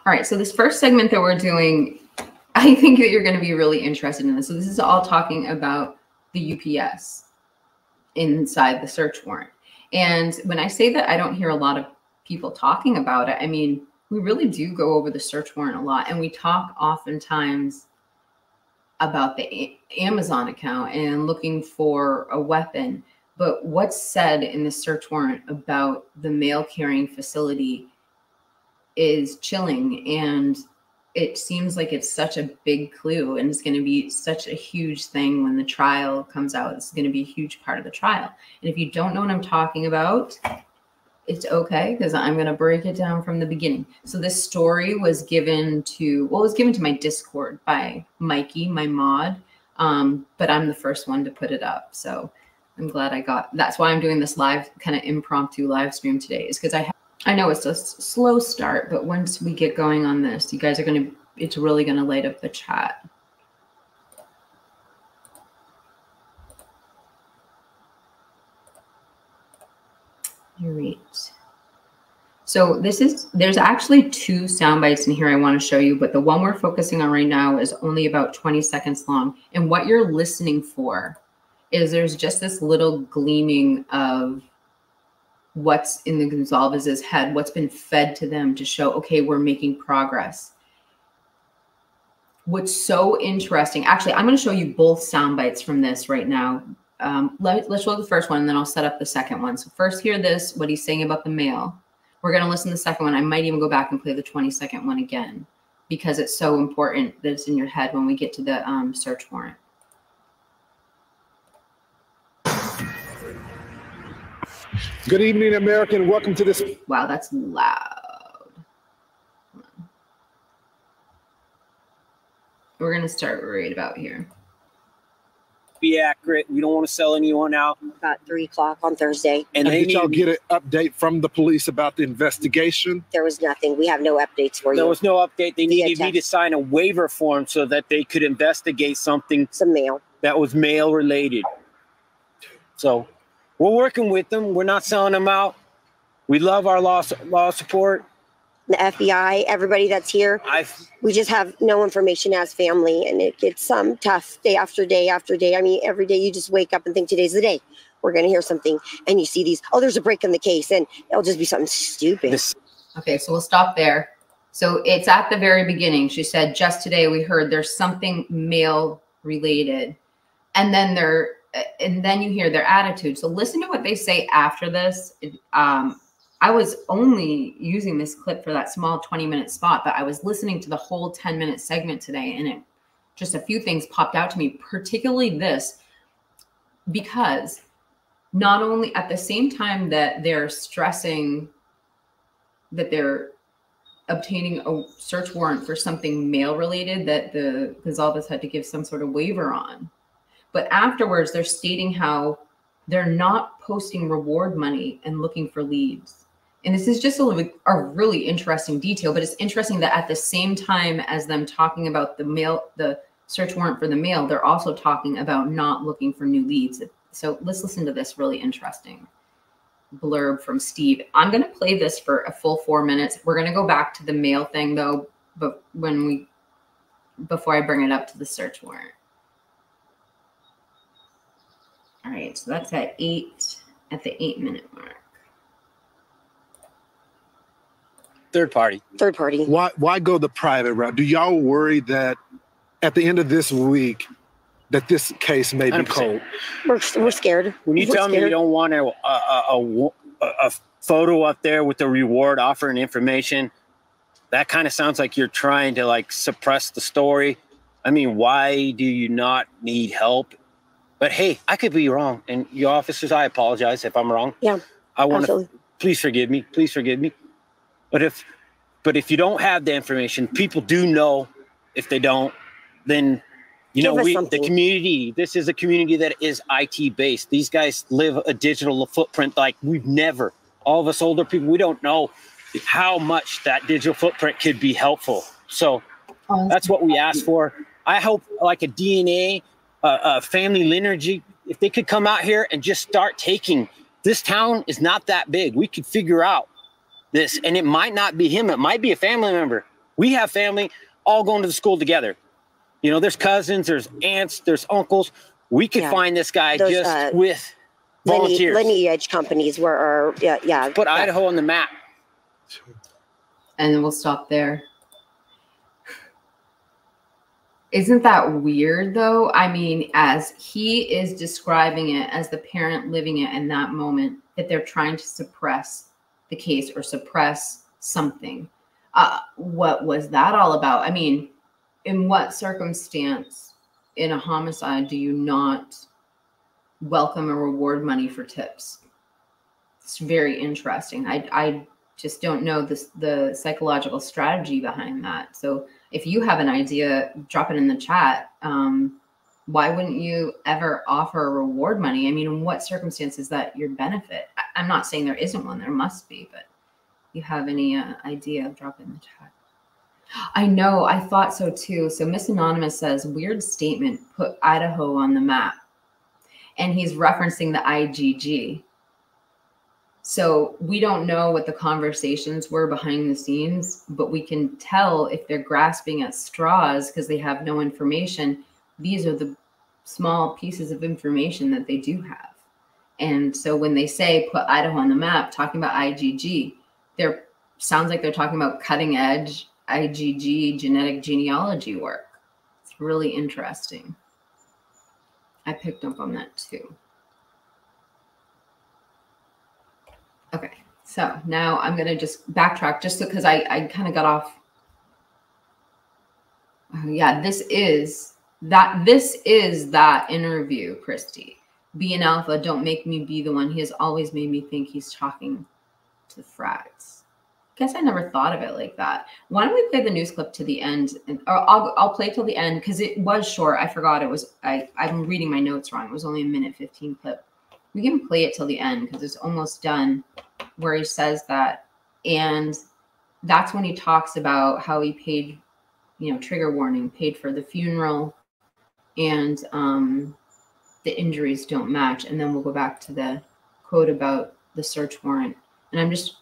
All right, so this first segment that we're doing, I think that you're going to be really interested in this. So this is all talking about the UPS inside the search warrant. And when I say that I don't hear a lot of people talking about it, I mean, we really do go over the search warrant a lot. And we talk oftentimes about the Amazon account and looking for a weapon. But what's said in the search warrant about the mail carrying facility is chilling. And it seems like it's such a big clue, and it's going to be such a huge thing when the trial comes out. It's going to be a huge part of the trial. And if you don't know what I'm talking about, it's okay, because I'm going to break it down from the beginning. So this story was given to, well, it was given to my Discord by Mikey, my mod, but I'm the first one to put it up. So I'm glad I got, that's why I'm doing this live, kind of impromptu live stream today, is because I know it's a slow start, but once we get going on this, you guys are going to, it's really going to light up the chat. All right. So there's actually 2 sound bites in here I want to show you, but the one we're focusing on right now is only about 20 seconds long. And what you're listening for is there's just this little gleaming of what's in the Gonzalez's head, what's been fed to them to show, okay, we're making progress. What's so interesting, actually, I'm going to show you both sound bites from this right now. Let's show the first one, and then I'll set up the second one. So first, hear this, what he's saying about the mail. We're going to listen to the second one. I might even go back and play the 20-second one again, because it's so important that it's in your head when we get to the search warrant. Good evening, America, and welcome to this. Wow, that's loud. We're going to start right about here. Be accurate. We don't want to sell anyone out. About 3 o'clock on Thursday. And did y'all get an update from the police about the investigation? There was nothing. We have no updates for you. There was no update. They needed me to sign a waiver form so that they could investigate something. Some mail. That was mail related. So we're working with them. We're not selling them out. We love our law support. The FBI, everybody that's here. We just have no information as family, and it gets tough day after day after day. I mean, every day you just wake up and think today's the day. We're going to hear something, and you see these, oh, there's a break in the case, and it'll just be something stupid. Okay, so we'll stop there. So it's at the very beginning. She said, just today we heard there's something mail related. And then you hear their attitude. So listen to what they say after this. I was only using this clip for that small 20-minute spot, but I was listening to the whole 10-minute segment today, and just a few things popped out to me, particularly this, because not only at the same time that they're stressing that they're obtaining a search warrant for something mail related that the Gonzalez had to give some sort of waiver on, but afterwards they're stating how they're not posting reward money and looking for leads. And this is just a really interesting detail, but it's interesting that at the same time as them talking about the search warrant for the mail, they're also talking about not looking for new leads. So let's listen to this really interesting blurb from Steve. I'm going to play this for a full 4 minutes. We're going to go back to the mail thing though, but before I bring it up to the search warrant. All right, so that's at the 8-minute mark. Third party. Why go the private route? Do y'all worry that at the end of this week that this case may be cold? We're scared. When you tell me you don't want a photo up there with the reward offer and information, that kind of sounds like you're trying to like suppress the story. I mean, why do you not need help? But hey, I could be wrong. And your officers, I apologize if I'm wrong. Yeah, I want to, please forgive me. Please forgive me. But if you don't have the information, people do know. If they don't, then, you know, the community, this is a community that is IT based. These guys live a digital footprint like we've never. All of us older people, we don't know how much that digital footprint could be helpful. So that's what we ask for. I hope like a DNA, a family lineage, if they could come out here and just start taking, this town is not that big. We could figure out this, and it might not be him. It might be a family member. We have family all going to the school together. You know, there's cousins, there's aunts, there's uncles. We could find this guy just with volunteers. Lineage companies were, Put Idaho on the map. And then we'll stop there. Isn't that weird, though? I mean, as he is describing it, as the parent living it in that moment, that they're trying to suppress the case or suppress something. What was that all about? I mean, in what circumstance in a homicide do you not welcome or reward money for tips? It's very interesting. I just don't know the psychological strategy behind that. So if you have an idea, drop it in the chat. Why wouldn't you ever offer reward money? I mean, in what circumstances is that your benefit? I'm not saying there isn't one, there must be, but if you have any idea, drop it in the chat. I know, I thought so too. So Miss Anonymous says, weird statement, put Idaho on the map. And he's referencing the IGG. So we don't know what the conversations were behind the scenes, but we can tell if they're grasping at straws because they have no information. These are the small pieces of information that they do have. And so when they say put Idaho on the map, talking about IGG, sounds like they're talking about cutting edge IGG genetic genealogy work. It's really interesting. I picked up on that too. Okay, so now I'm going to just backtrack just because I kind of got off. Yeah, this is that interview, Christy. Be an alpha, don't make me be the one. He has always made me think he's talking to the frats. Guess I never thought of it like that. Why don't we play the news clip to the end? Or I'll play till the end because it was short. I forgot it was. I'm reading my notes wrong. It was only a 1:15 clip. We can play it till the end because it's almost done, where he says that, and that's when he talks about how he paid, trigger warning, paid for the funeral, and the injuries don't match. And then we'll go back to the quote about the search warrant. And I'm just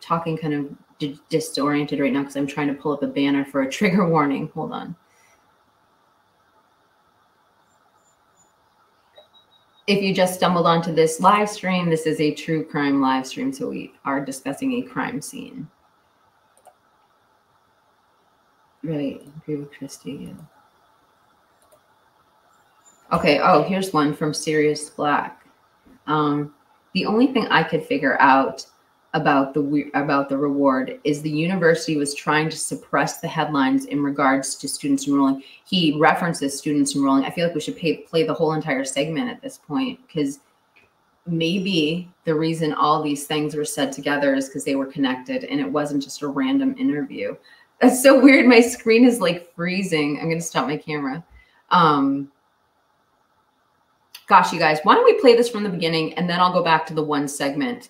talking kind of disoriented right now because I'm trying to pull up a banner for a trigger warning. Hold on. If you just stumbled onto this live stream, this is a true crime live stream. So we are discussing a crime scene. Right. Agree with Christy. Yeah. Okay. Oh, here's one from Sirius Black. The only thing I could figure out about the reward is the university was trying to suppress the headlines in regards to students enrolling. He references students enrolling. I feel like we should play the whole entire segment at this point because maybe the reason all these things were said together is because they were connected and it wasn't just a random interview. That's so weird. My screen is like freezing. I'm going to stop my camera. Gosh, you guys, why don't we play this from the beginning and then I'll go back to the one segment.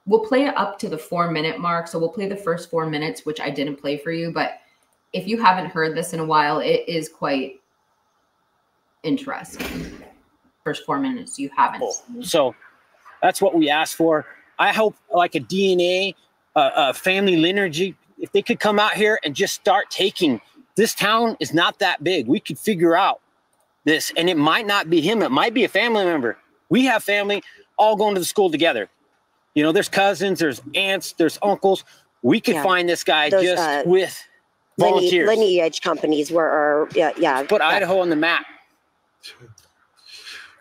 We'll play it up to the 4-minute mark. So we'll play the first 4 minutes, which I didn't play for you. But if you haven't heard this in a while, it is quite interesting. First 4 minutes, you haven't. So that's what we asked for. I hope like a DNA, family lineage, if they could come out here and just start taking, this town is not that big. We could figure out this, and it might not be him. It might be a family member. We have family all going to the school together. There's cousins, there's aunts, there's uncles. We could find this guy just with volunteers. Lineage companies were, Put Idaho on the map.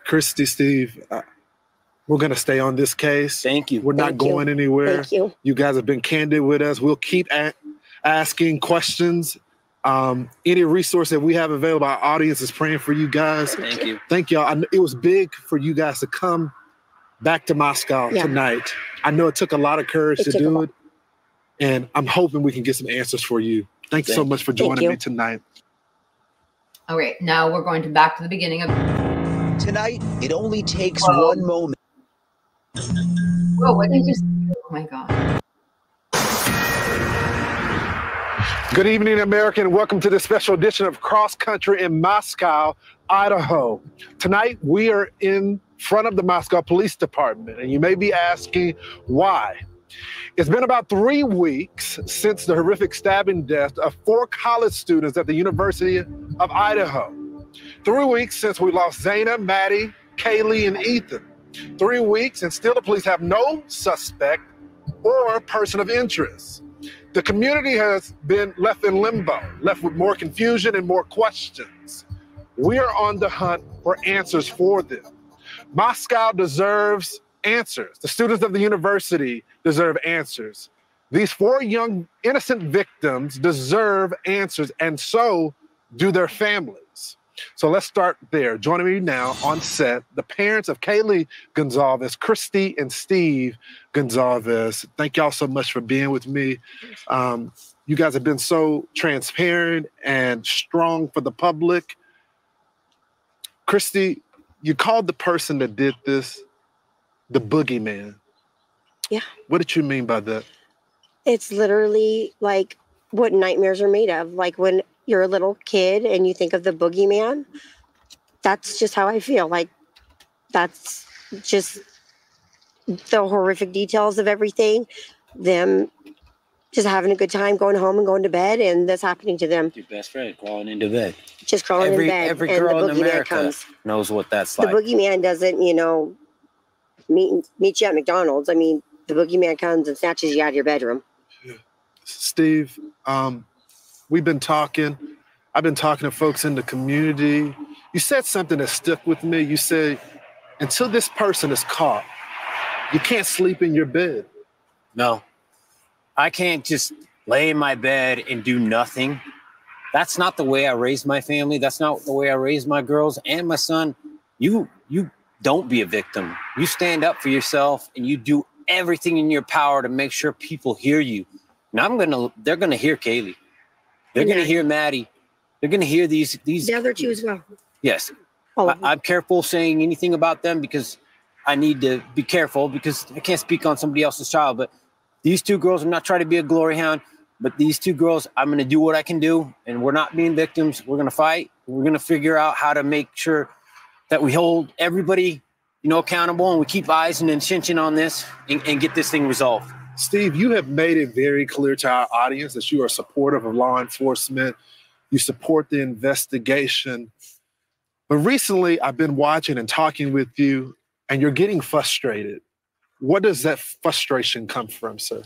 Christy, Steve, we're going to stay on this case. Thank you. We're not going anywhere. Thank you. You guys have been candid with us. We'll keep asking questions. Any resource that we have available, our audience is praying for you guys. Thank you. Thank y'all. It was big for you guys to come back to Moscow tonight. I know it took a lot of courage to do it, and I'm hoping we can get some answers for you. Thank you so much for joining me tonight. All right, now we're going back to the beginning of tonight. It only takes one moment. Whoa, what did you say? Oh my God. Good evening, America, and welcome to this special edition of Cross Country in Moscow, Idaho. Tonight, we are in front of the Moscow Police Department, and you may be asking why. It's been about 3 weeks since the horrific stabbing death of 4 college students at the University of Idaho. 3 weeks since we lost Zayna, Maddie, Kaylee, and Ethan. 3 weeks, and still the police have no suspect or person of interest. The community has been left in limbo, left with more confusion and more questions. We are on the hunt for answers for them. Moscow deserves answers. The students of the university deserve answers. These 4 young innocent victims deserve answers, and so do their families. So let's start there. Joining me now on set, the parents of Kaylee Gonzalez, Christy and Steve Gonzalez. Thank y'all so much for being with me. You guys have been so transparent and strong for the public. Christy, you called the person that did this the boogeyman. Yeah. What did you mean by that? It's literally like what nightmares are made of. Like when you're a little kid and you think of the boogeyman, that's just how I feel. Like that's just the horrific details of everything. Them just having a good time, going home and going to bed, and this happening to them. Your best friend crawling into bed. Just crawling in bed. Every girl in America knows what that's like. The boogeyman doesn't, you know, meet you at McDonald's. I mean, the boogeyman comes and snatches you out of your bedroom. Yeah. Steve, we've been talking. I've been talking to folks in the community. You said something that stuck with me. You said, until this person is caught, you can't sleep in your bed. No. I can't just lay in my bed and do nothing. That's not the way I raised my family. That's not the way I raised my girls and my son. You don't be a victim. You stand up for yourself and you do everything in your power to make sure people hear you. And they're gonna hear Kaylee. They're gonna hear Maddie. They're gonna hear these. The other 2 as well. Yes. I'm careful saying anything about them because I need to be careful because I can't speak on somebody else's child. But these 2 girls, I'm not trying to be a glory hound, but these 2 girls, I'm going to do what I can do. And we're not being victims. We're going to fight. We're going to figure out how to make sure that we hold everybody, accountable, and we keep eyes and attention on this and get this thing resolved. Steve, you have made it very clear to our audience that you are supportive of law enforcement. You support the investigation. But recently, I've been watching and talking with you, and you're getting frustrated. What does that frustration come from, sir?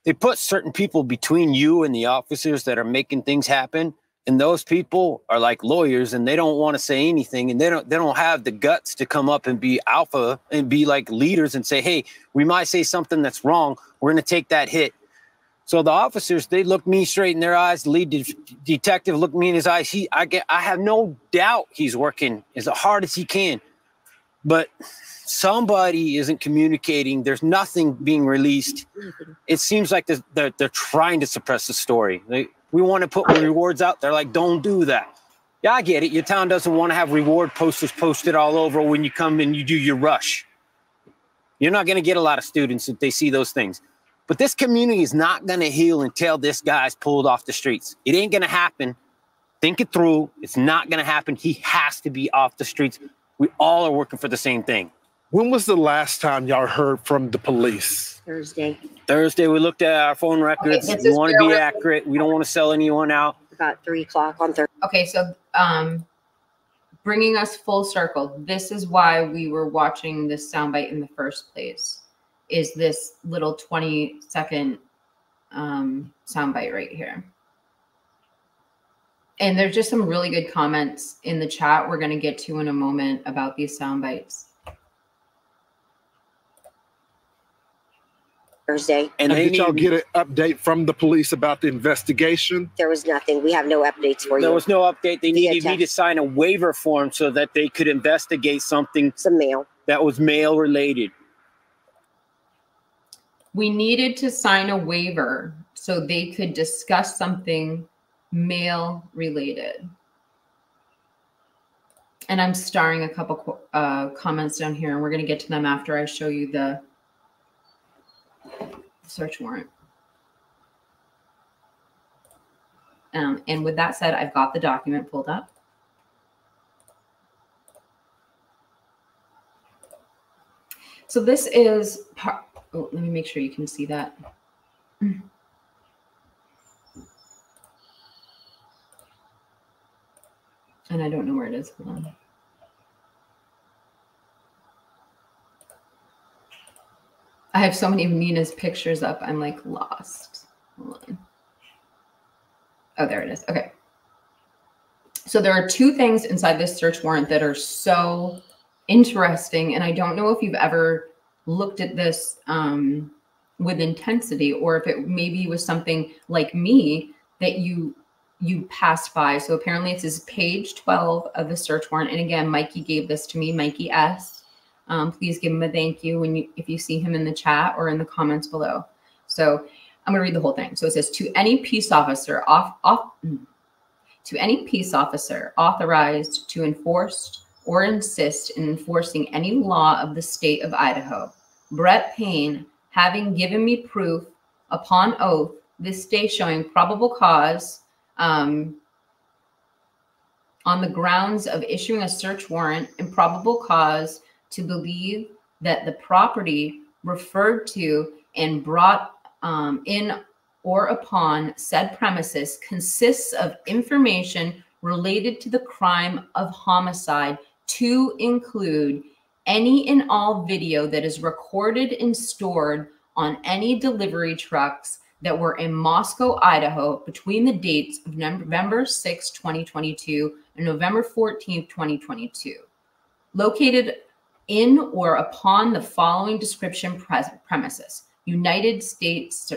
They put certain people between you and the officers that are making things happen. And those people are like lawyers and they don't want to say anything. And they don't have the guts to come up and be alpha and be like leaders and say, hey, we might say something that's wrong. We're going to take that hit. So the officers, they look me straight in their eyes. The lead detective looked me in his eyes. I have no doubt he's working as hard as he can. But somebody isn't communicating. There's nothing being released. It seems like they're trying to suppress the story. We want to put rewards out. They're like, don't do that. Yeah, I get it. Your town doesn't want to have reward posters posted all over when you come and you do your rush. You're not going to get a lot of students if they see those things. But this community is not going to heal until this guy's pulled off the streets. It ain't going to happen. Think it through. It's not going to happen. He has to be off the streets. We all are working for the same thing. When was the last time y'all heard from the police? Thursday. We looked at our phone records. Okay, we want to be accurate. We don't want to sell anyone out. About 3 o'clock on Thursday. Okay, so bringing us full circle, this is why we were watching this soundbite in the first place, is this little 20-second soundbite right here. And there's just some really good comments in the chat we're going to get to in a moment about these soundbites. Thursday. And did y'all get an update from the police about the investigation? There was nothing. We have no updates for you. There was no update. They needed me to sign a waiver form so that they could investigate something. Some mail. That was mail related. We needed to sign a waiver so they could discuss something mail related. And I'm starring a couple comments down here, and we're going to get to them after I show you the search warrant. And with that said, I've got the document pulled up. So this is Oh, let me make sure you can see that. And I don't know where it is. Hold on. I have so many of Nina's pictures up. I'm like lost. Hold on. Oh, there it is. Okay. So there are two things inside this search warrant that are so interesting. And I don't know if you've ever looked at this with intensity, or if it maybe was something like me that you passed by. So apparently this is page 12 of the search warrant. And again, Mikey gave this to me, Mikey S. Please give him a thank you if you see him in the chat or in the comments below. So I'm gonna read the whole thing. So it says, to any peace officer authorized to enforce or insist in enforcing any law of the state of Idaho, Brett Payne, having given me proof upon oath this day showing probable cause on the grounds of issuing a search warrant and probable cause to believe that the property referred to and brought in or upon said premises consists of information related to the crime of homicide, to include any and all video that is recorded and stored on any delivery trucks that were in Moscow, Idaho between the dates of November 6, 2022 and November 14, 2022, located in or upon the following description premises: United States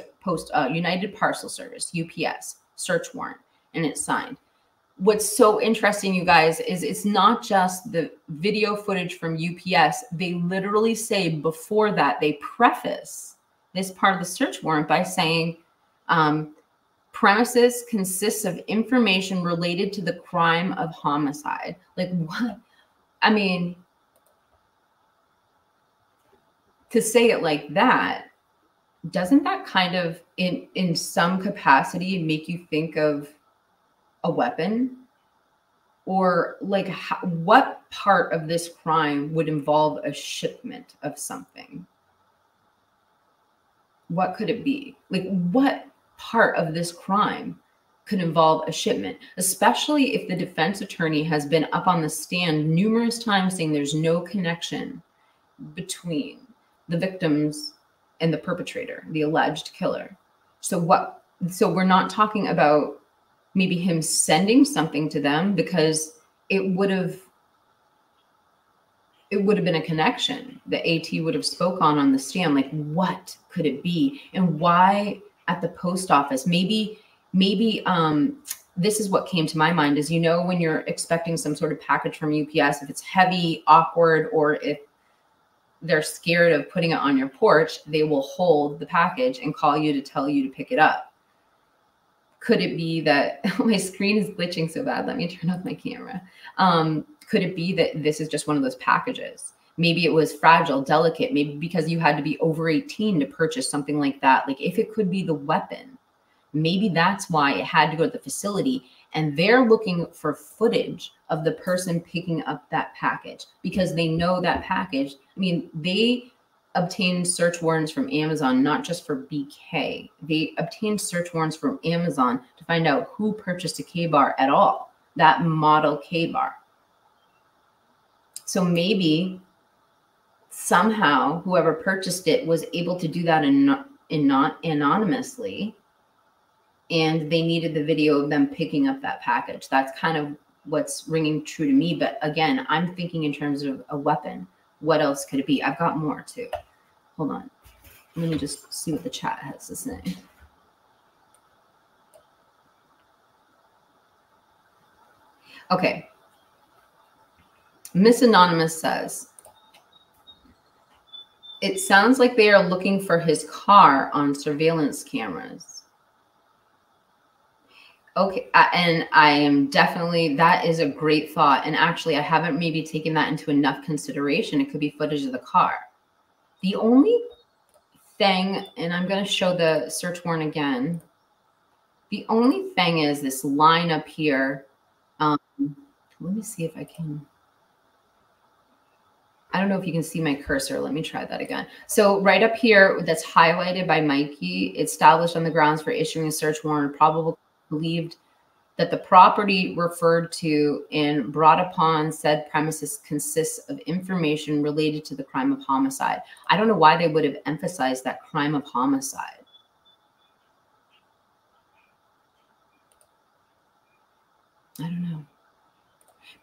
United Parcel Service, UPS, search warrant, and it's signed. What's so interesting, you guys, is it's not just the video footage from UPS. They literally say before that, they preface this part of the search warrant by saying, premises consists of information related to the crime of homicide. Like, what? I mean, to say it like that, doesn't that kind of in some capacity make you think of a weapon? Or like, what part of this crime would involve a shipment of something? What could it be? Like, what part of this crime could involve a shipment, especially if the defense attorney has been up on the stand numerous times saying there's no connection between the victims and the perpetrator, the alleged killer. So we're not talking about maybe him sending something to them, because it would have been a connection that AT would have spoke on the stand. Like, what could it be? And why at the post office? Maybe this is what came to my mind is, when you're expecting some sort of package from UPS, if it's heavy, awkward, or if they're scared of putting it on your porch, they will hold the package and call you to tell you to pick it up. Could it be that my screen is glitching so bad? Let me turn off my camera. Could it be that this is just one of those packages? Maybe it was fragile, delicate, maybe because you had to be over 18 to purchase something like that. Like, if it could be the weapon, maybe that's why it had to go to the facility, and they're looking for footage of the person picking up that package because they know that package. I mean, they obtained search warrants from Amazon, not just for BK. They obtained search warrants from Amazon to find out who purchased a K-bar at all, that model K-bar. So maybe somehow whoever purchased it was able to do that not anonymously, and they needed the video of them picking up that package. That's kind of what's ringing true to me. But again, I'm thinking in terms of a weapon. What else could it be? I've got more too. Hold on. Let me just see what the chat has to say. Okay. Miss Anonymous says, it sounds like they are looking for his car on surveillance cameras. Okay, and I am definitely, that is a great thought. And actually, I haven't maybe taken that into enough consideration. It could be footage of the car. The only thing, and I'm going to show the search warrant again. The only thing is this line up here. Let me see if I can. I don't know if you can see my cursor. Let me try that again. So right up here, that's highlighted by Mikey, established on the grounds for issuing a search warrant, probably believed that the property referred to and brought upon said premises consists of information related to the crime of homicide. I don't know why they would have emphasized that crime of homicide. I don't know.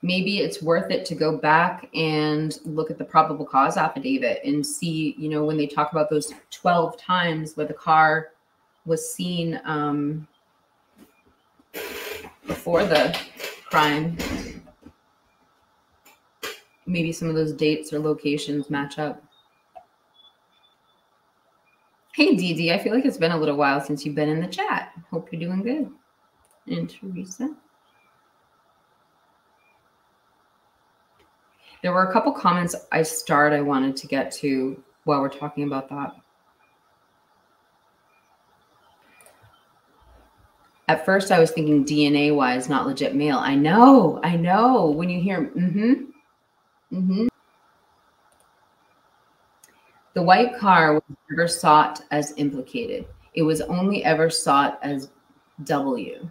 Maybe it's worth it to go back and look at the probable cause affidavit and see, you know, when they talk about those 12 times where the car was seen before the crime, maybe some of those dates or locations match up. Hey, Dee Dee, I feel like it's been a little while since you've been in the chat. Hope you're doing good. And Teresa. There were a couple comments I wanted to get to while we're talking about that. At first, I was thinking DNA-wise, not legit male. I know. When you hear, The white car was never sought as implicated. It was only ever sought as W.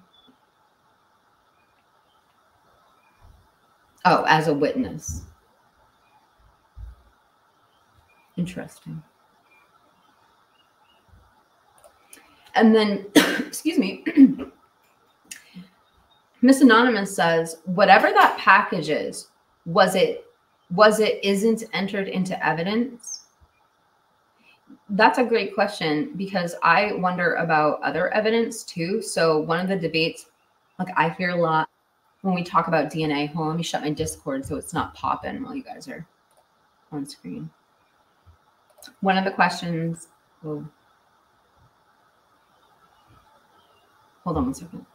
Oh, as a witness. Interesting. And then, excuse me, Miss Anonymous says, whatever that package is, was it isn't entered into evidence? That's a great question, because I wonder about other evidence too. So one of the debates, like I hear a lot when we talk about DNA. Hold on, let me shut my Discord so it's not popping while you guys are on screen. One of the questions, hold on one second.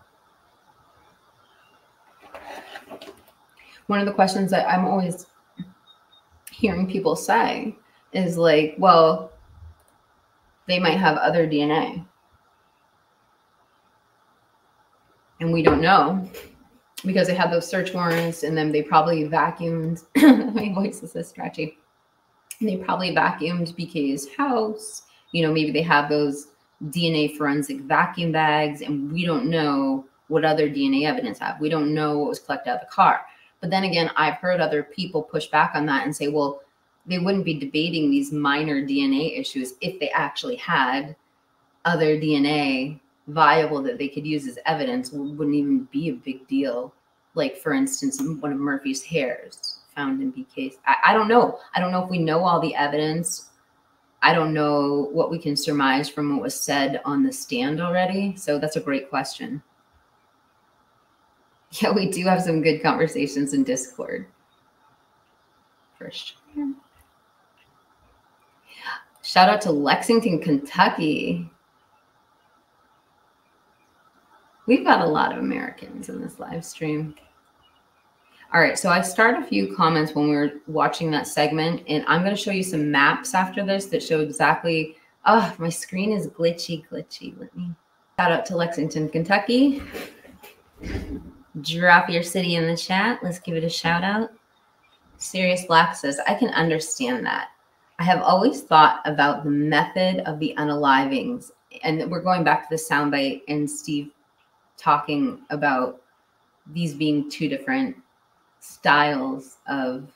One of the questions that I'm always hearing people say is like, well, they might have other DNA. And we don't know because they had those search warrants and then they probably vacuumed. My voice is so scratchy. And they probably vacuumed BK's house. You know, maybe they have those DNA forensic vacuum bags, and we don't know what other DNA evidence have. We don't know what was collected out of the car. But then again, I've heard other people push back on that and say, well, they wouldn't be debating these minor DNA issues if they actually had other DNA viable that they could use as evidence. It wouldn't even be a big deal. Like, for instance, one of Murphy's hairs found in BK's. I don't know. I don't know if we know all the evidence. I don't know what we can surmise from what was said on the stand already. So that's a great question. Yeah, we do have some good conversations in Discord. For sure. Shout out to Lexington, Kentucky. We've got a lot of Americans in this live stream. All right, so I started a few comments when we were watching that segment, and I'm going to show you some maps after this that show exactly. Oh, my screen is glitchy. Let me shout out to Lexington, Kentucky. Drop your city in the chat. Let's give it a shout out. Sirius Black says, I can understand that. I have always thought about the method of the unalivings. And we're going back to the soundbite and Steve talking about these being two different styles of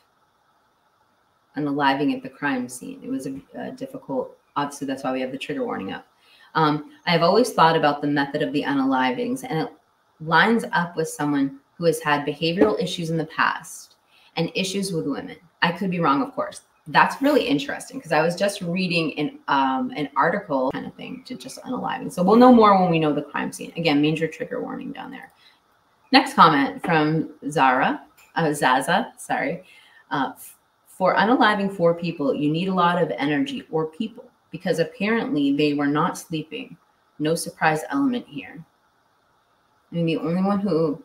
unaliving at the crime scene. It was a difficult, obviously that's why we have the trigger warning up. I have always thought about the method of the unalivings, and it lines up with someone who has had behavioral issues in the past and issues with women. I could be wrong, of course. That's really interesting because I was just reading an article kind of thing to just unaliving. So we'll know more when we know the crime scene. Again, major trigger warning down there. Next comment from Zaza, sorry. For unaliving 4 people, you need a lot of energy or people because apparently they were not sleeping. No surprise element here. I mean, the only one who,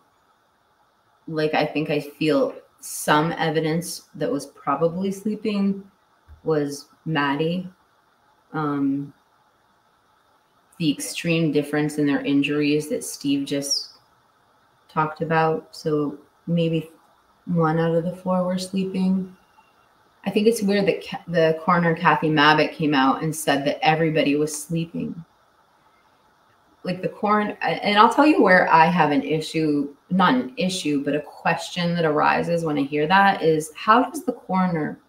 like, I think I feel some evidence that was probably sleeping was Maddie. The extreme difference in their injuries that Steve just talked about. So maybe 1 out of the 4 were sleeping. I think it's weird that the coroner, Kathy Mabbitt, came out and said that everybody was sleeping. Like the coroner, and I'll tell you where I have an issue, not an issue, but a question that arises when I hear that is, how does the coroner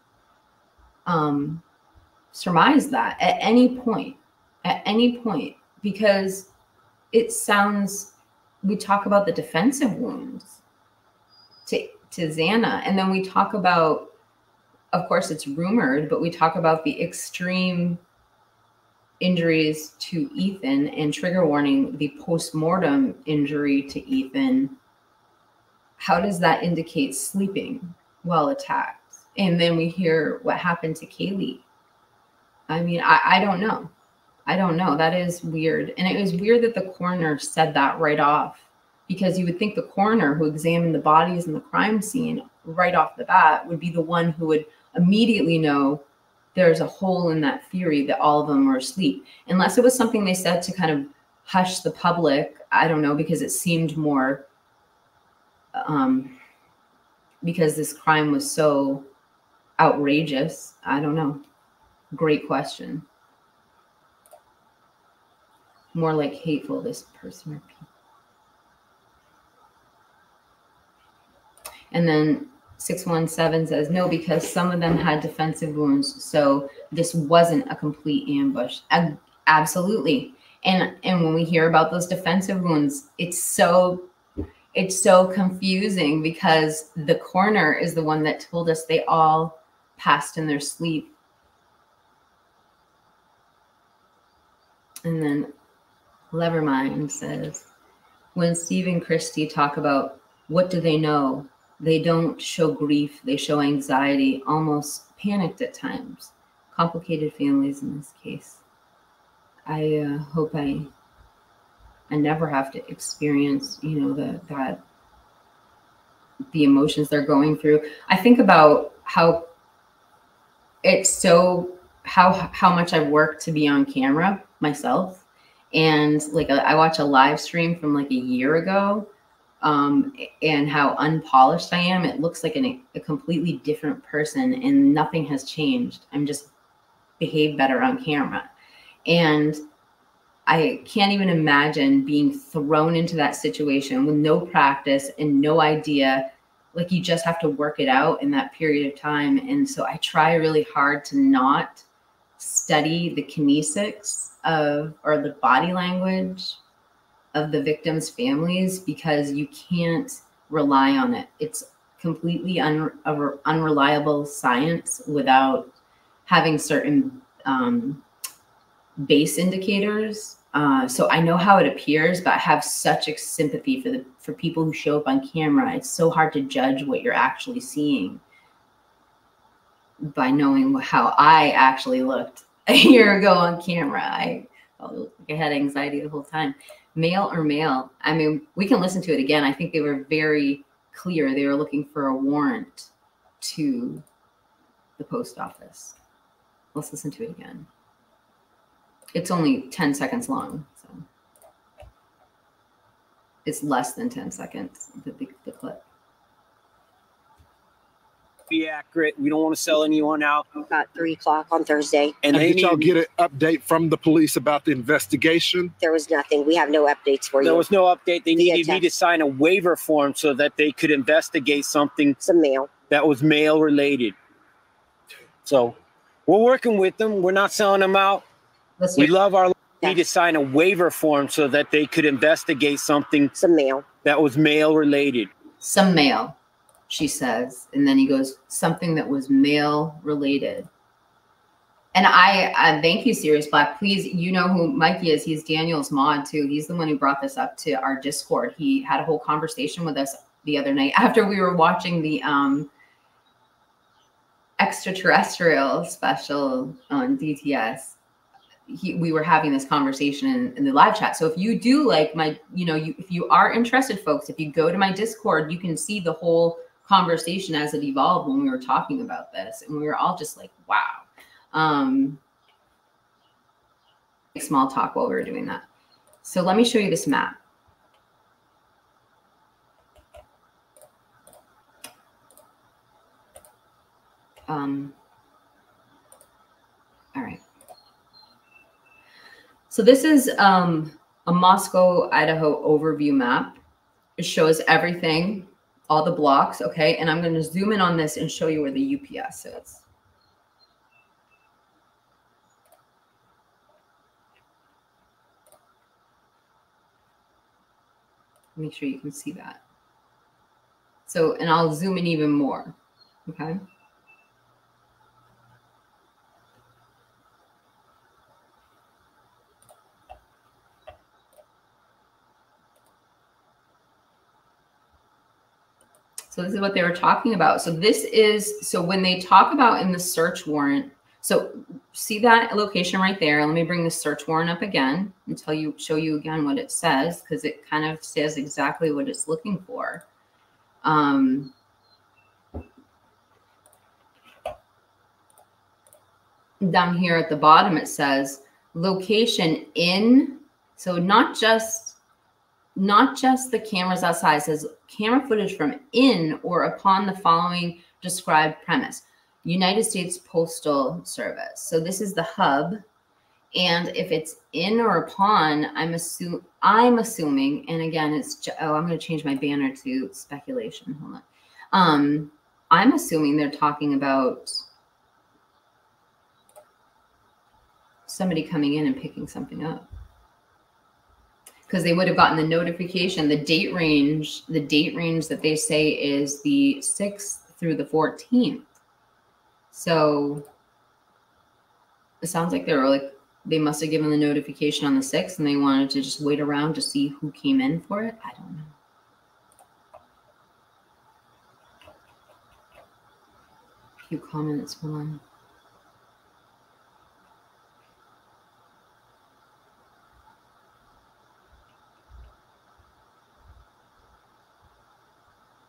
surmise that at any point? At any point? Because it sounds, we talk about the defensive wounds to Xana, and then we talk about, of course it's rumored, but we talk about the extreme injuries to Ethan, and trigger warning, the post-mortem injury to Ethan. How does that indicate sleeping while attacked? And then we hear what happened to Kaylee. I mean, I don't know. I don't know. That is weird. And it was weird that the coroner said that right off, because you would think the coroner who examined the bodies in the crime scene right off the bat would be the one who would immediately know there's a hole in that theory that all of them were asleep, unless it was something they said to kind of hush the public. I don't know, because it seemed more, because this crime was so outrageous. I don't know. Great question. More like hateful, this person or people. And then 617 says, no, because some of them had defensive wounds. So this wasn't a complete ambush. Absolutely. And when we hear about those defensive wounds, it's so confusing, because the coroner is the one that told us they all passed in their sleep. And then Levermind says, when Steve and Christy talk about what do they know, they don't show grief, they show anxiety, almost panicked at times. Complicated families in this case. I hope I never have to experience, you know, the emotions they're going through. I think about how it's so, how much I've worked to be on camera myself. And like I watch a live stream from like a year ago, and how unpolished I am. It looks like a completely different person, and nothing has changed. I'm just behave better on camera. And I can't even imagine being thrown into that situation with no practice and no idea. Like, you just have to work it out in that period of time. And so I try really hard to not study the kinesics or the body language of the victims' families, because you can't rely on it. It's completely unreliable science without having certain base indicators. So I know how it appears, but I have such a sympathy for people who show up on camera. It's so hard to judge what you're actually seeing by knowing how I actually looked a year ago on camera. I had anxiety the whole time. Male or male? I mean, we can listen to it again. I think they were very clear. They were looking for a warrant to the post office. Let's listen to it again. It's only 10 seconds long, so it's less than 10 seconds, the clip. Be accurate. We don't want to sell anyone out. About 3 o'clock on Thursday. And did y'all get an update from the police about the investigation? There was nothing. We have no updates for you. There was no update. They needed me to sign a waiver form so that they could investigate something. Some mail. That was mail related. So we're working with them. We're not selling them out. We love our. Need to sign a waiver form so that they could investigate something. Some mail. That was mail related. Some mail, she says. And then he goes, something that was mail related. And I thank you, Sirius Black. Please, you know who Mikey is. He's Daniel's mod too. He's the one who brought this up to our Discord. He had a whole conversation with us the other night after we were watching the extraterrestrial special on DTS. We were having this conversation in the live chat. So if you do like if you are interested, folks, if you go to my Discord, you can see the whole conversation as it evolved when we were talking about this. And we were all just like, wow. Small talk while we were doing that. So let me show you this map. So this is a Moscow, Idaho overview map. It shows everything, all the blocks, okay? And I'm going to zoom in on this and show you where the UPS is. Make sure you can see that. So, and I'll zoom in even more, okay? So this is what they were talking about. So this is, so when they talk about in the search warrant, so see that location right there. Let me bring the search warrant up again and show you again what it says, because it kind of says exactly what it's looking for. Down here at the bottom, it says location in, so not just the cameras outside. It says camera footage from in or upon the following described premise. United States Postal Service. So this is the hub. And if it's in or upon, I'm assuming, and again, it's, oh, I'm going to change my banner to speculation. Hold on. I'm assuming they're talking about somebody coming in and picking something up, because they would have gotten the notification. The date range that they say is the 6th through the 14th. So it sounds like they must have given the notification on the 6th and they wanted to just wait around to see who came in for it. I don't know. A few comments, hold on.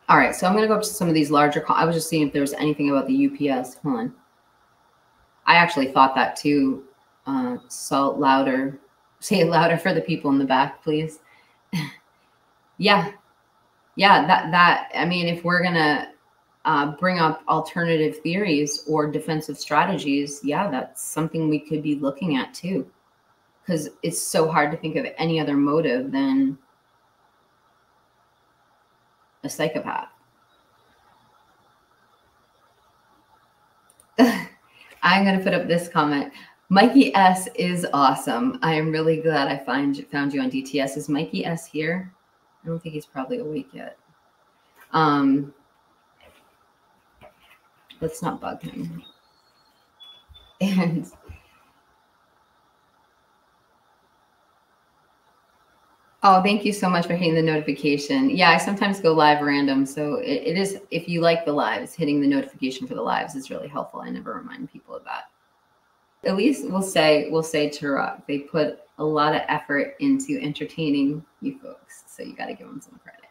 All right, so I'm going to go up to some of these larger. I was just seeing if there was anything about the UPS. Hold on. I actually thought that too. Louder. Say it louder for the people in the back, please. Yeah. That. I mean, if we're gonna bring up alternative theories or defensive strategies, yeah, that's something we could be looking at too, because it's so hard to think of any other motive than a psychopath. I'm going to put up this comment. Mikey S is awesome. I am really glad I found you on DTS. Is Mikey S here? I don't think he's probably awake yet. Let's not bug him. And oh, thank you so much for hitting the notification. Yeah, I sometimes go live random. So it is, if you like the lives, hitting the notification for the lives is really helpful. I never remind people of that. At least we'll say Turok, they put a lot of effort into entertaining you folks. So you got to give them some credit.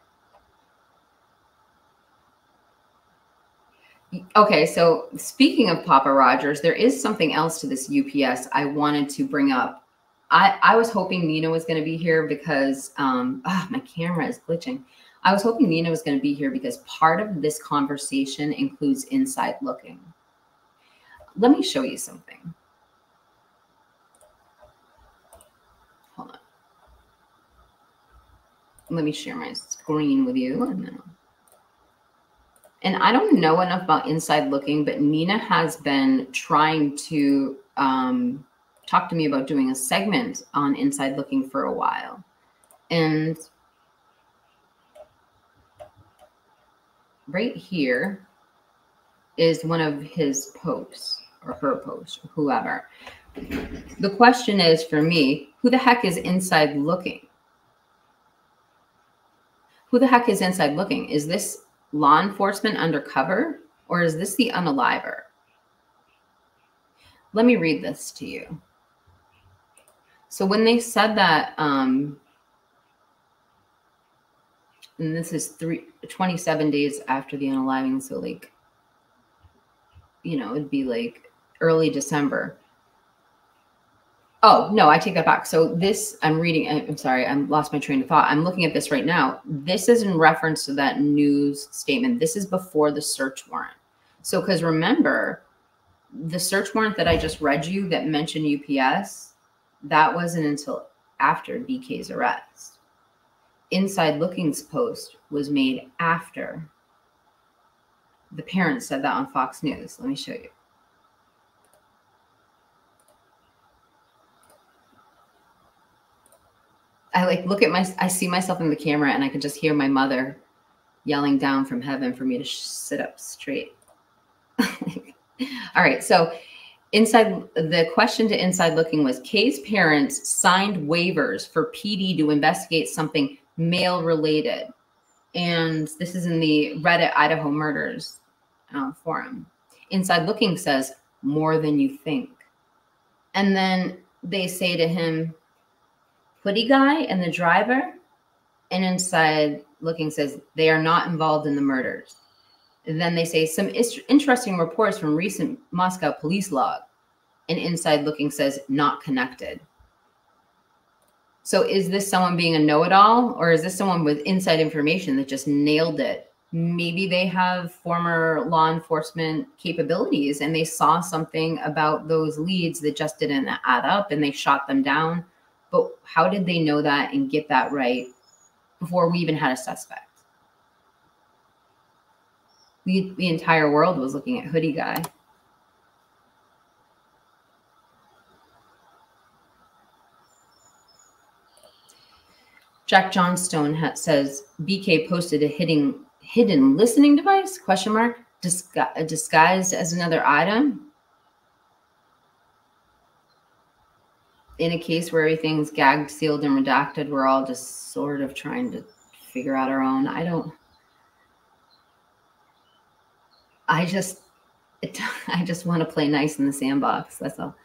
Okay, so speaking of Papa Rogers, there is something else to this UPS I wanted to bring up. I was hoping Nina was going to be here because my camera is glitching. I was hoping Nina was going to be here because part of this conversation includes inside looking. Let me show you something. Hold on. Let me share my screen with you. And I don't know enough about inside looking, but Nina has been trying to talk to me about doing a segment on inside looking for a while. And right here is one of his posts or her post, or whoever. The question is for me, who the heck is inside looking? Who the heck is inside looking? Is this law enforcement undercover, or is this the unaliver? Let me read this to you. So when they said that, and this is 27 days after the unaliving, so like, you know, it'd be like early December. Oh, no, I take that back. So this, I'm reading, I'm sorry, I lost my train of thought. I'm looking at this right now. This is in reference to that news statement. This is before the search warrant. So, because remember, the search warrant that I just read you that mentioned UPS, that wasn't until after BK's arrest. Inside Looking's post was made after. The parents said that on Fox News. Let me show you. I like look at I see myself in the camera and I can just hear my mother yelling down from heaven for me to sit up straight. All right. So the question to Inside Looking was, Kay's parents signed waivers for PD to investigate something male related. And this is in the Reddit Idaho murders forum. Inside Looking says, more than you think. And then they say to him, Hoodie guy and the driver. And Inside Looking says, they are not involved in the murders. And then they say some interesting reports from recent Moscow police log. And Inside Looking says, not connected. So is this someone being a know-it-all, or is this someone with inside information that just nailed it? Maybe they have former law enforcement capabilities and they saw something about those leads that just didn't add up and they shot them down. But how did they know that and get that right before we even had a suspect? The entire world was looking at Hoodie Guy. Jack Johnstone says BK posted a hidden listening device, question mark, disguised as another item. In a case where everything's gagged, sealed, and redacted, we're all just sort of trying to figure out our own. I just want to play nice in the sandbox. That's all.